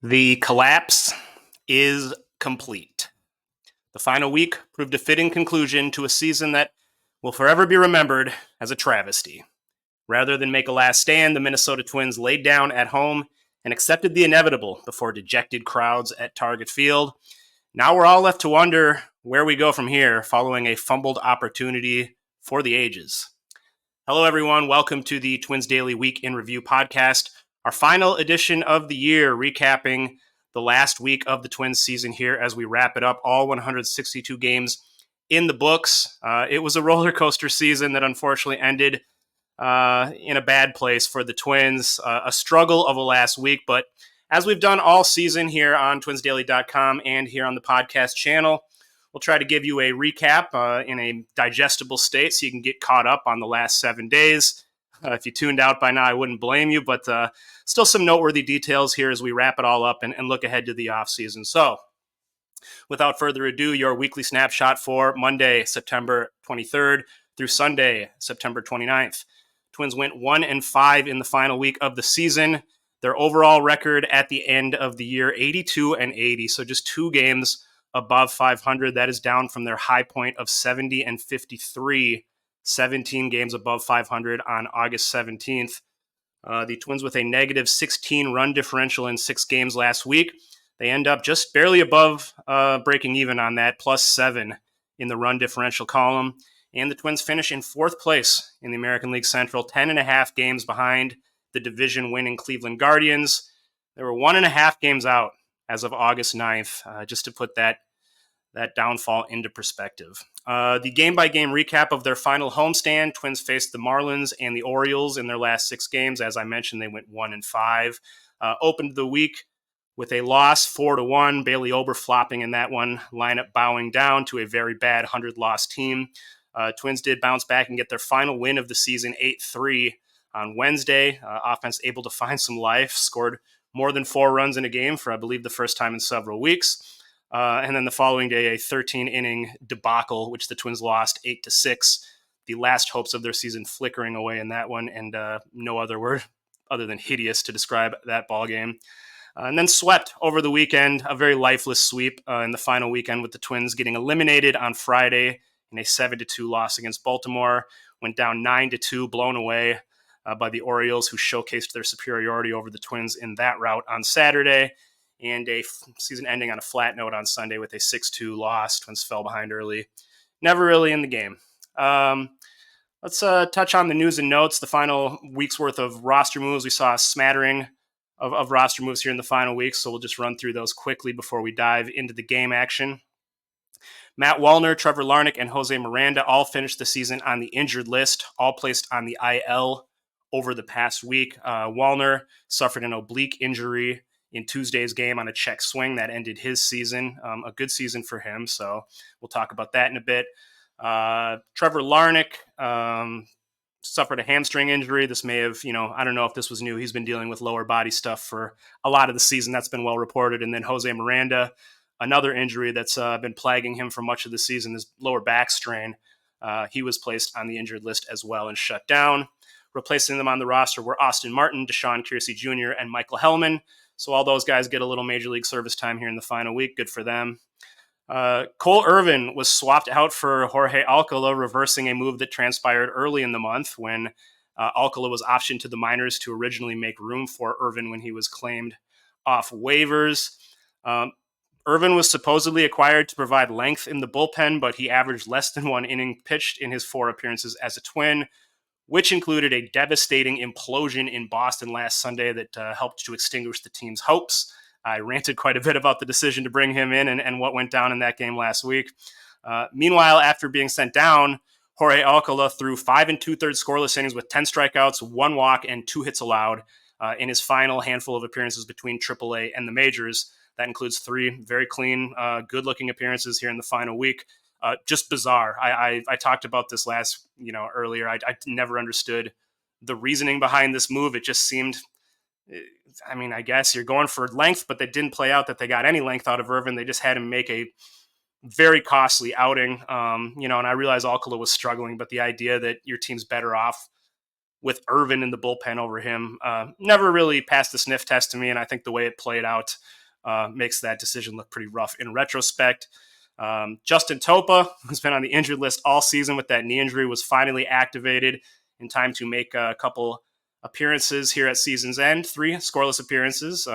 The collapse is complete. The final week proved a fitting conclusion to a season that will forever be remembered as a travesty. Rather than make a last stand, the Minnesota Twins laid down at home and accepted the inevitable before dejected crowds at Target Field. Now we're all left to wonder where we go from here following a fumbled opportunity for the ages. Hello, everyone. Welcome to the Twins Daily Week in Review podcast, our final edition of the year, recapping the last week of the Twins season here as we wrap it up, all 162 games in the books. It was a roller coaster season that unfortunately ended in a bad place for the Twins, a struggle of a last week. But as we've done all season here on twinsdaily.com and here on the podcast channel, we'll try to give you a recap in a digestible state so you can get caught up on the last 7 days. If you tuned out by now, I wouldn't blame you, but still some noteworthy details here as we wrap it all up and look ahead to the offseason. So without further ado, your weekly snapshot for Monday, September 23rd through Sunday, September 29th. Twins went 1-5 in the final week of the season. Their overall record at the end of the year, 82-80, so just 2 games above 500. That is down from their high point of 70-53, 17 games above 500 on August 17th. The Twins with a negative 16 run differential in 6 games last week. They end up just barely above breaking even on that, +7 in the run differential column. And the Twins finish in 4th place in the American League Central, 10.5 games behind the division-winning Cleveland Guardians. They were 1.5 games out as of August 9th, just to put that downfall into perspective. The game-by-game recap of their final homestand, Twins faced the Marlins and the Orioles in their last 6 games. As I mentioned, they went 1-5. Opened the week with a loss, 4-1. Bailey Ober flopping in that one, lineup bowing down to a very bad 100-loss team. Twins did bounce back and get their final win of the season, 8-3 on Wednesday. Offense able to find some life, scored more than 4 runs in a game for, I believe, the first time in several weeks. And then the following day, a 13-inning debacle, which the Twins lost 8-6. The last hopes of their season flickering away in that one, and no other word other than hideous to describe that ball game. And then swept over the weekend, a very lifeless sweep in the final weekend with the Twins getting eliminated on Friday in a 7-2 loss against Baltimore. Went down 9-2, blown away by the Orioles, who showcased their superiority over the Twins in that rout on Saturday. And a season ending on a flat note on Sunday with a 6-2 loss. Twins fell behind early. Never really in the game. Let's touch on the news and notes, the final week's worth of roster moves. We saw a smattering of roster moves here in the final week, so we'll just run through those quickly before we dive into the game action. Matt Wallner, Trevor Larnach, and Jose Miranda all finished the season on the injured list, all placed on the IL over the past week. Wallner suffered an oblique injury in Tuesday's game on a check swing that ended his season. A good season for him, so we'll talk about that in a bit. Trevor Larnach suffered a hamstring injury. This may have, I don't know if this was new. He's been dealing with lower body stuff for a lot of the season. That's been well reported. And then Jose Miranda, another injury that's been plaguing him for much of the season, this lower back strain. He was placed on the injured list as well and shut down. Replacing them on the roster were Austin Martin, Deshaun Kiersey Jr., and Michael Hellman. So all those guys get a little Major League service time here in the final week. Good for them. Cole Irvin was swapped out for Jorge Alcala, reversing a move that transpired early in the month when Alcala was optioned to the minors to originally make room for Irvin when he was claimed off waivers. Irvin was supposedly acquired to provide length in the bullpen, but he averaged less than 1 inning pitched in his 4 appearances as a Twin, which included a devastating implosion in Boston last Sunday that helped to extinguish the team's hopes. I ranted quite a bit about the decision to bring him in and what went down in that game last week. Meanwhile, after being sent down, Jorge Alcala threw 5 2/3 scoreless innings with 10 strikeouts, 1 walk, and 2 hits allowed in his final handful of appearances between AAA and the majors. That includes 3 very clean, good-looking appearances here in the final week. Just bizarre. I talked about this earlier. I never understood the reasoning behind this move. It just seemed, I guess you're going for length, but they didn't play out that they got any length out of Irvin. They just had him make a very costly outing. And I realize Alcala was struggling, but the idea that your team's better off with Irvin in the bullpen over him never really passed the sniff test to me, and I think the way it played out makes that decision look pretty rough in retrospect. Justin Topa, who's been on the injured list all season with that knee injury, was finally activated in time to make a couple appearances here at season's end, 3 scoreless appearances.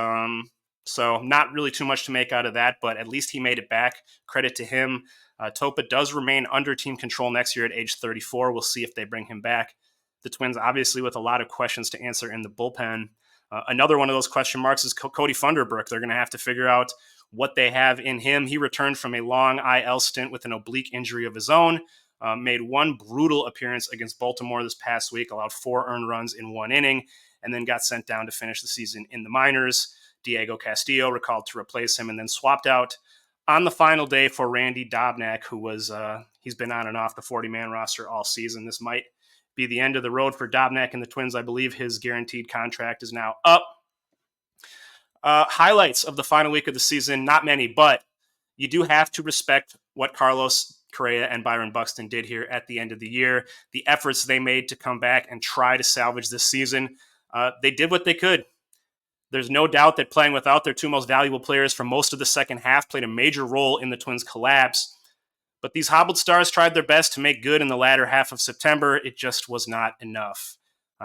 So not really too much to make out of that, but at least he made it back. Credit to him. Topa does remain under team control next year at age 34. We'll see if they bring him back. The Twins, obviously, with a lot of questions to answer in the bullpen. Another one of those question marks is Cody Funderburk. They're going to have to figure out what they have in him. He returned from a long IL stint with an oblique injury of his own, made one brutal appearance against Baltimore this past week, allowed 4 earned runs in 1 inning, and then got sent down to finish the season in the minors. Diego Castillo recalled to replace him and then swapped out on the final day for Randy Dobnak, who was he's been on and off the 40-man roster all season. This might be the end of the road for Dobnak and the Twins. I believe his guaranteed contract is now up. Highlights of the final week of the season, not many, but you do have to respect what Carlos Correa and Byron Buxton did here at the end of the year. The efforts they made to come back and try to salvage this season, they did what they could. There's no doubt that playing without their 2 most valuable players for most of the second half played a major role in the Twins' collapse. But these hobbled stars tried their best to make good in the latter half of September. It just was not enough.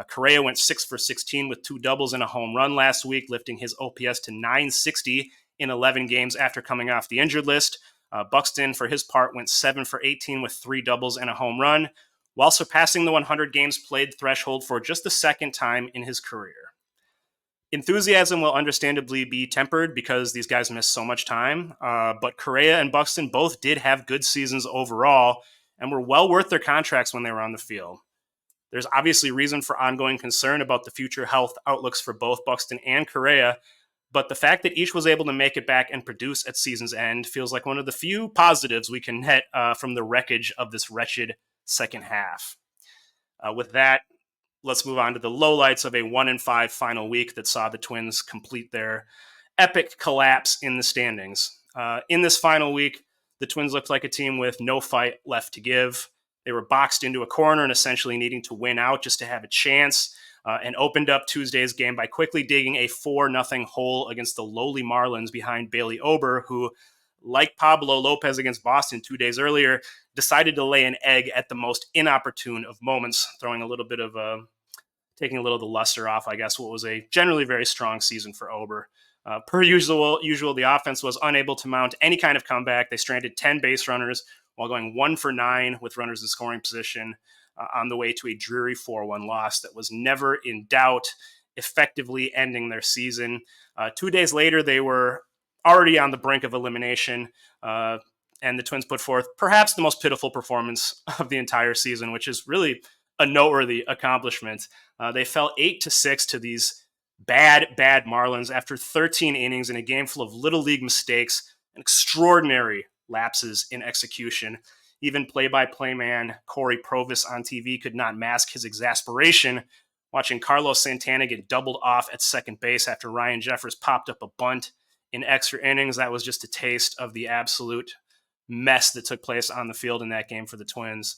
Correa went 6 for 16 with 2 doubles and a home run last week, lifting his OPS to 960 in 11 games after coming off the injured list. Buxton, for his part, went 7 for 18 with 3 doubles and a home run, while surpassing the 100 games played threshold for just the second time in his career. Enthusiasm will understandably be tempered because these guys missed so much time, but Correa and Buxton both did have good seasons overall and were well worth their contracts when they were on the field. There's obviously reason for ongoing concern about the future health outlooks for both Buxton and Correa, but the fact that each was able to make it back and produce at season's end feels like one of the few positives we can net from the wreckage of this wretched second half. With that, let's move on to the lowlights of a 1-5 final week that saw the Twins complete their epic collapse in the standings. In this final week, the Twins looked like a team with no fight left to give. They were boxed into a corner and essentially needing to win out just to have a chance, and opened up Tuesday's game by quickly digging a 4-0 hole against the lowly Marlins behind Bailey Ober, who, like Pablo Lopez against Boston 2 days earlier, decided to lay an egg at the most inopportune of moments, throwing a little bit of taking a little of the luster off, I guess, what was a generally very strong season for Ober. Per usual, the offense was unable to mount any kind of comeback. They stranded 10 base runners while going 1 for 9 with runners in scoring position on the way to a dreary 4-1 loss that was never in doubt, effectively ending their season. 2 days later, they were already on the brink of elimination, and the Twins put forth perhaps the most pitiful performance of the entire season, which is really a noteworthy accomplishment. They fell 8-6 to these bad Marlins after 13 innings in a game full of little league mistakes and extraordinary lapses in execution. Even play-by-play man Corey Provis on TV could not mask his exasperation watching Carlos Santana get doubled off at second base after Ryan Jeffers popped up a bunt in extra innings. That was just a taste of the absolute mess that took place on the field in that game for the Twins.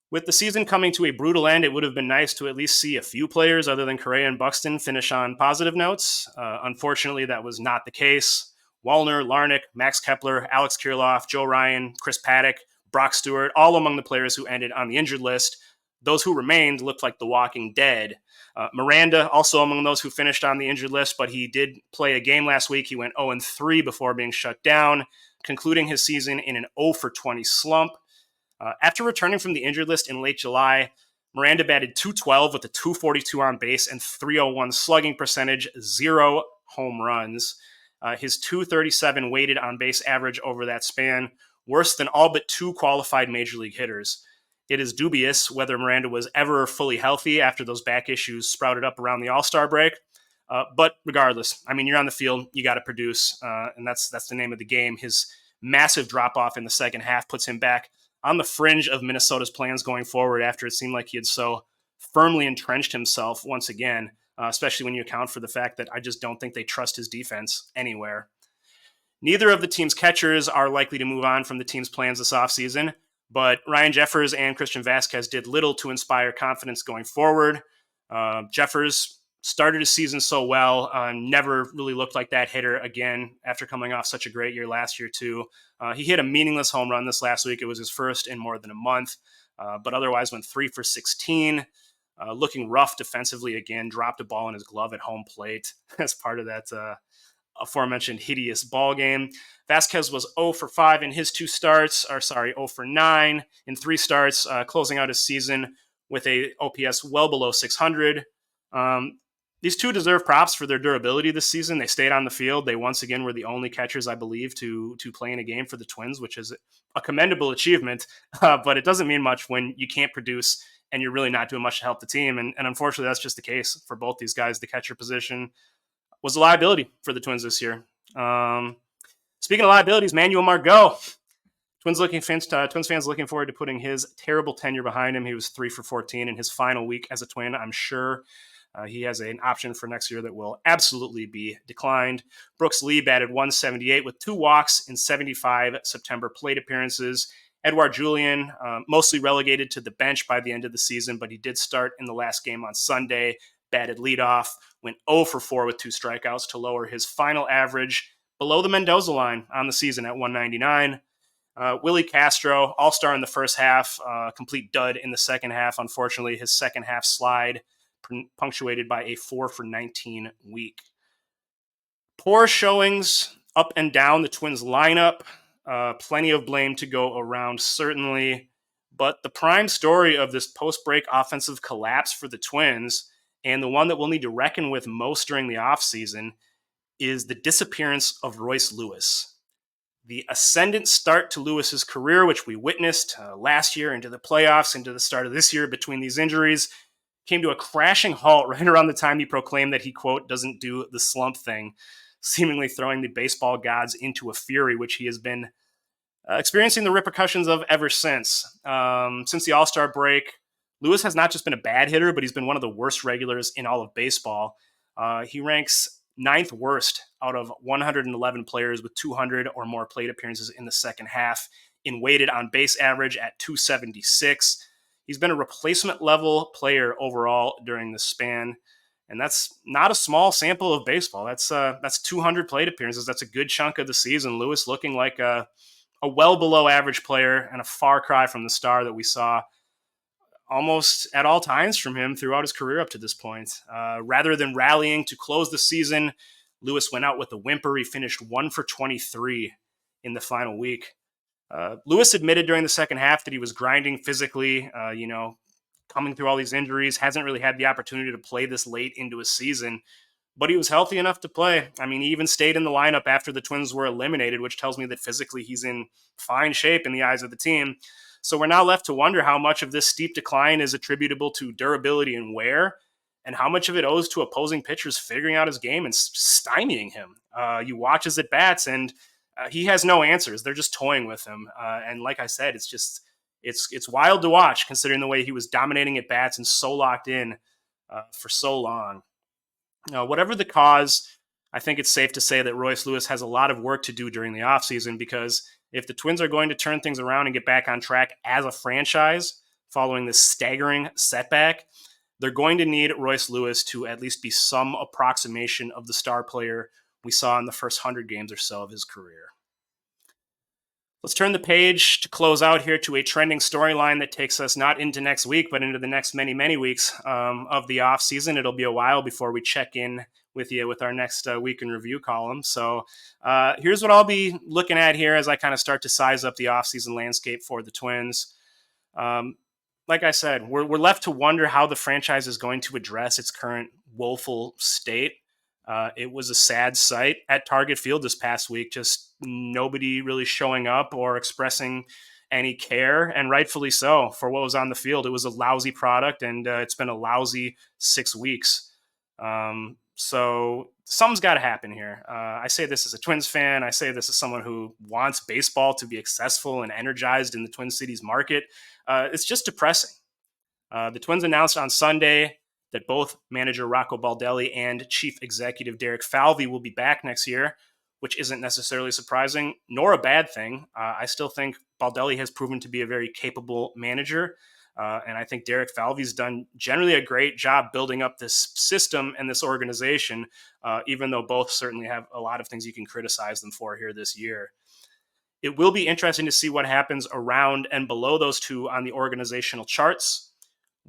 With the season coming to a brutal end, it would have been nice to at least see a few players other than Correa and Buxton finish on positive notes. Unfortunately, that was not the case. Wallner, Larnach, Max Kepler, Alex Kirilloff, Joe Ryan, Chris Paddock, Brock Stewart, all among the players who ended on the injured list. Those who remained looked like the walking dead. Miranda, also among those who finished on the injured list, but he did play a game last week. He went 0-3 before being shut down, concluding his season in an 0-for-20 slump. After returning from the injured list in late July, Miranda batted .212 with a .242 on base and .301 slugging percentage, 0 home runs. His .237 weighted on base average over that span, worse than all but 2 qualified major league hitters. It is dubious whether Miranda was ever fully healthy after those back issues sprouted up around the All-Star break. But regardless, I mean, you're on the field, you got to produce, and that's the name of the game. His massive drop-off in the second half puts him back on the fringe of Minnesota's plans going forward after it seemed like he had so firmly entrenched himself once again, especially when you account for the fact that I just don't think they trust his defense anywhere. Neither of the team's catchers are likely to move on from the team's plans this offseason, But Ryan Jeffers and Christian Vasquez did little to inspire confidence going forward. Jeffers started his season so well, never really looked like that hitter again after coming off such a great year last year too. He hit a meaningless home run this last week. It was his first in more than a month, but otherwise went 3 for 16. Looking rough defensively again, dropped a ball in his glove at home plate as part of that aforementioned hideous ball game. Vasquez was 0 for 5 in his 2 starts, 0 for 9 in 3 starts, closing out his season with a OPS well below 600. These two deserve props for their durability this season. They stayed on the field. They once again were the only catchers, I believe, to play in a game for the Twins, which is a commendable achievement. But it doesn't mean much when you can't produce and you're really not doing much to help the team. And unfortunately, that's just the case for both these guys. The catcher position was a liability for the Twins this year. Speaking of liabilities, Manuel Margot. Twins fans looking forward to putting his terrible tenure behind him. He was 3 for 14 in his final week as a Twin. I'm sure he has an option for next year that will absolutely be declined. Brooks Lee batted 178 with 2 walks in 75 September plate appearances. Edouard Julien, mostly relegated to the bench by the end of the season, but he did start in the last game on Sunday, batted leadoff, went 0 for 4 with 2 strikeouts to lower his final average below the Mendoza line on the season at 199. Willie Castro, all-star in the first half, complete dud in the second half. Unfortunately, his second half slide punctuated by a 4 for 19 week. Poor showings up and down the Twins lineup. Plenty of blame to go around, certainly. But the prime story of this post-break offensive collapse for the Twins, and the one that we'll need to reckon with most during the offseason, is the disappearance of Royce Lewis. The ascendant start to Lewis's career, which we witnessed last year into the playoffs, into the start of this year between these injuries, came to a crashing halt right around the time he proclaimed that he, quote, doesn't do the slump thing, seemingly throwing the baseball gods into a fury, which he has been experiencing the repercussions of ever since. Since the All-Star break, Lewis has not just been a bad hitter, but he's been one of the worst regulars in all of baseball. He ranks 9th worst out of 111 players with 200 or more plate appearances in the second half, in weighted on base average at 276. He's been a replacement level player overall during this span, and that's not a small sample of baseball. That's 200 plate appearances. That's a good chunk of the season. Lewis looking like a well below average player and a far cry from the star that we saw almost at all times from him throughout his career up to this point. Rather than rallying to close the season, Lewis went out with a whimper. He finished 1 for 23 in the final week. Lewis admitted during the second half that he was grinding physically, coming through all these injuries, hasn't really had the opportunity to play this late into his season, but he was healthy enough to play. I mean, he even stayed in the lineup after the Twins were eliminated, which tells me that physically he's in fine shape in the eyes of the team. So we're now left to wonder how much of this steep decline is attributable to durability and wear, and how much of it owes to opposing pitchers figuring out his game and stymieing him. You watch his at-bats, and he has no answers. They're just toying with him. And like I said, it's wild to watch considering the way he was dominating at-bats and so locked in for so long. Whatever the cause, I think it's safe to say that Royce Lewis has a lot of work to do during the offseason, because if the Twins are going to turn things around and get back on track as a franchise following this staggering setback, they're going to need Royce Lewis to at least be some approximation of the star player we saw in the first 100 games or so of his career. Let's turn the page to close out here to a trending storyline that takes us not into next week, but into the next many, many weeks of the offseason. It'll be a while before we check in with you with our next week in review column. So here's what I'll be looking at here as I kind of start to size up the offseason landscape for the Twins. Like I said, we're left to wonder how the franchise is going to address its current woeful state. It was a sad sight at Target Field this past week, just nobody really showing up or expressing any care, and rightfully so, for what was on the field. It was a lousy product, and it's been a lousy 6 weeks. So something's got to happen here. I say this as a Twins fan. I say this as someone who wants baseball to be accessible and energized in the Twin Cities market. It's just depressing. The Twins announced on Sunday that both manager Rocco Baldelli and chief executive Derek Falvey will be back next year, which isn't necessarily surprising nor a bad thing. I still think Baldelli has proven to be a very capable manager. And I think Derek Falvey's done generally a great job building up this system and this organization, even though both certainly have a lot of things you can criticize them for here this year. It will be interesting to see what happens around and below those two on the organizational charts.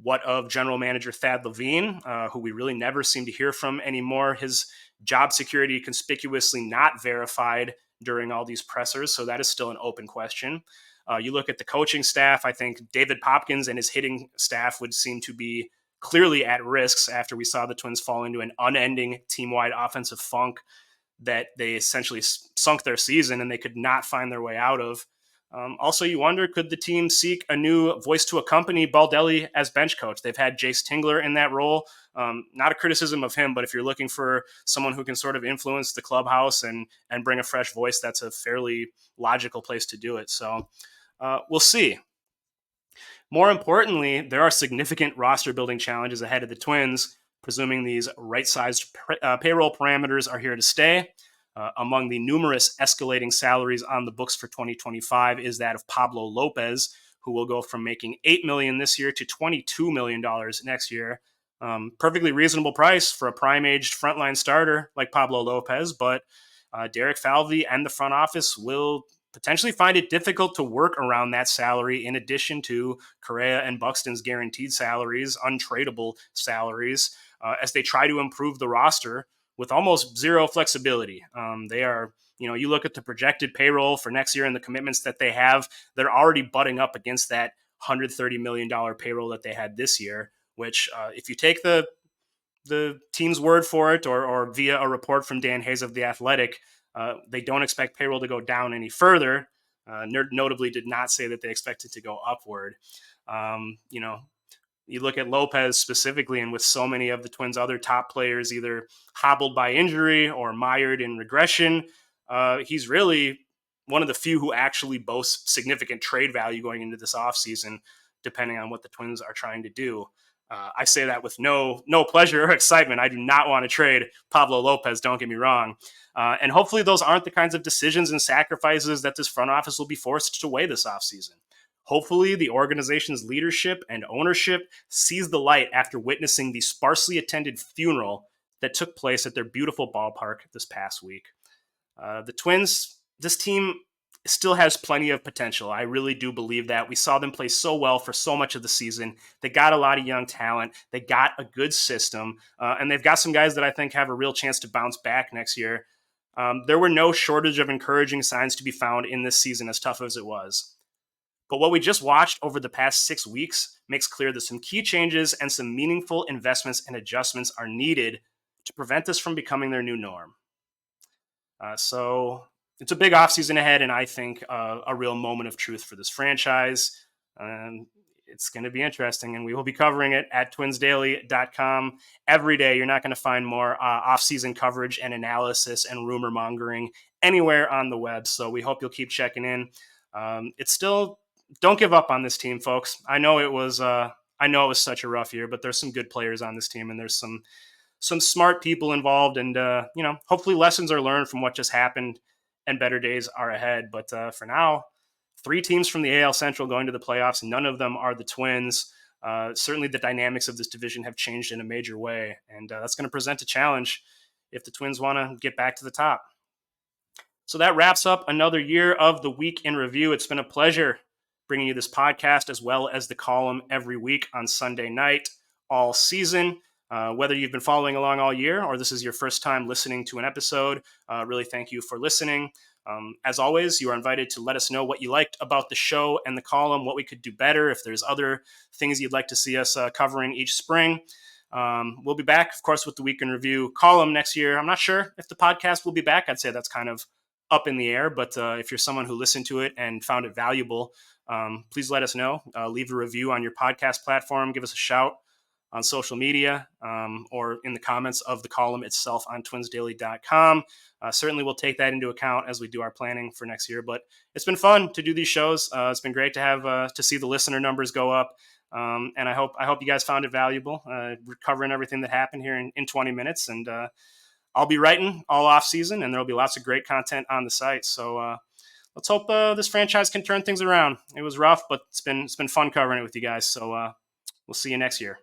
What of general manager Thad Levine, who we really never seem to hear from anymore? His job security conspicuously not verified during all these pressers, so that is still an open question. You look at the coaching staff, I think David Popkins and his hitting staff would seem to be clearly at risks after we saw the Twins fall into an unending team-wide offensive funk that they essentially sunk their season and they could not find their way out of. Also, you wonder, could the team seek a new voice to accompany Baldelli as bench coach? They've had Jace Tingler in that role. Not a criticism of him, but if you're looking for someone who can sort of influence the clubhouse and bring a fresh voice, that's a fairly logical place to do it. So we'll see. More importantly, there are significant roster building challenges ahead of the Twins, presuming these right-sized payroll parameters are here to stay. Among the numerous escalating salaries on the books for 2025 is that of Pablo Lopez, who will go from making $8 million this year to $22 million next year. Perfectly reasonable price for a prime-aged frontline starter like Pablo Lopez, but Derek Falvey and the front office will potentially find it difficult to work around that salary in addition to Correa and Buxton's guaranteed salaries, untradeable salaries, as they try to improve the roster with almost zero flexibility. They are, you look at the projected payroll for next year and the commitments that they have, they're already butting up against that $130 million payroll that they had this year, which if you take the team's word for it or via a report from Dan Hayes of The Athletic, they don't expect payroll to go down any further. Notably did not say that they expect it to go upward. You look at Lopez specifically, and with so many of the Twins' other top players either hobbled by injury or mired in regression, he's really one of the few who actually boasts significant trade value going into this offseason, depending on what the Twins are trying to do. I say that with no pleasure or excitement. I do not want to trade Pablo Lopez, don't get me wrong. And hopefully those aren't the kinds of decisions and sacrifices that this front office will be forced to weigh this offseason. Hopefully, the organization's leadership and ownership sees the light after witnessing the sparsely attended funeral that took place at their beautiful ballpark this past week. The Twins, this team still has plenty of potential. I really do believe that. We saw them play so well for so much of the season. They got a lot of young talent. They got a good system. And they've got some guys that I think have a real chance to bounce back next year. There were no shortage of encouraging signs to be found in this season, as tough as it was. But what we just watched over the past 6 weeks makes clear that some key changes and some meaningful investments and adjustments are needed to prevent this from becoming their new norm. So it's a big offseason ahead, and I think a real moment of truth for this franchise. It's going to be interesting, and we will be covering it at twinsdaily.com every day. You're not going to find more off-season coverage and analysis and rumor mongering anywhere on the web, so we hope you'll keep checking in. It's still... Don't give up on this team, folks. I know it was such a rough year, but there's some good players on this team, and there's some smart people involved, and hopefully lessons are learned from what just happened, and better days are ahead. But for now, 3 teams from the AL Central going to the playoffs. None of them are the Twins. Certainly, the dynamics of this division have changed in a major way, and that's going to present a challenge if the Twins want to get back to the top. So that wraps up another year of the Week in Review. It's been a pleasure bringing you this podcast as well as the column every week on Sunday night all season. Whether you've been following along all year or this is your first time listening to an episode, really thank you for listening. As always, you are invited to let us know what you liked about the show and the column, what we could do better, if there's other things you'd like to see us covering each spring. We'll be back, of course, with the Week in Review column next year. I'm not sure if the podcast will be back. I'd say that's kind of up in the air, but if you're someone who listened to it and found it valuable, please let us know. Leave a review on your podcast platform. Give us a shout on social media or in the comments of the column itself on twinsdaily.com. Certainly we'll take that into account as we do our planning for next year. But it's been fun to do these shows. It's been great to have to see the listener numbers go up. And I hope you guys found it valuable. We're covering everything that happened here in 20 minutes. And I'll be writing all off season, and there'll be lots of great content on the site. So let's hope this franchise can turn things around. It was rough, but it's been fun covering it with you guys. So we'll see you next year.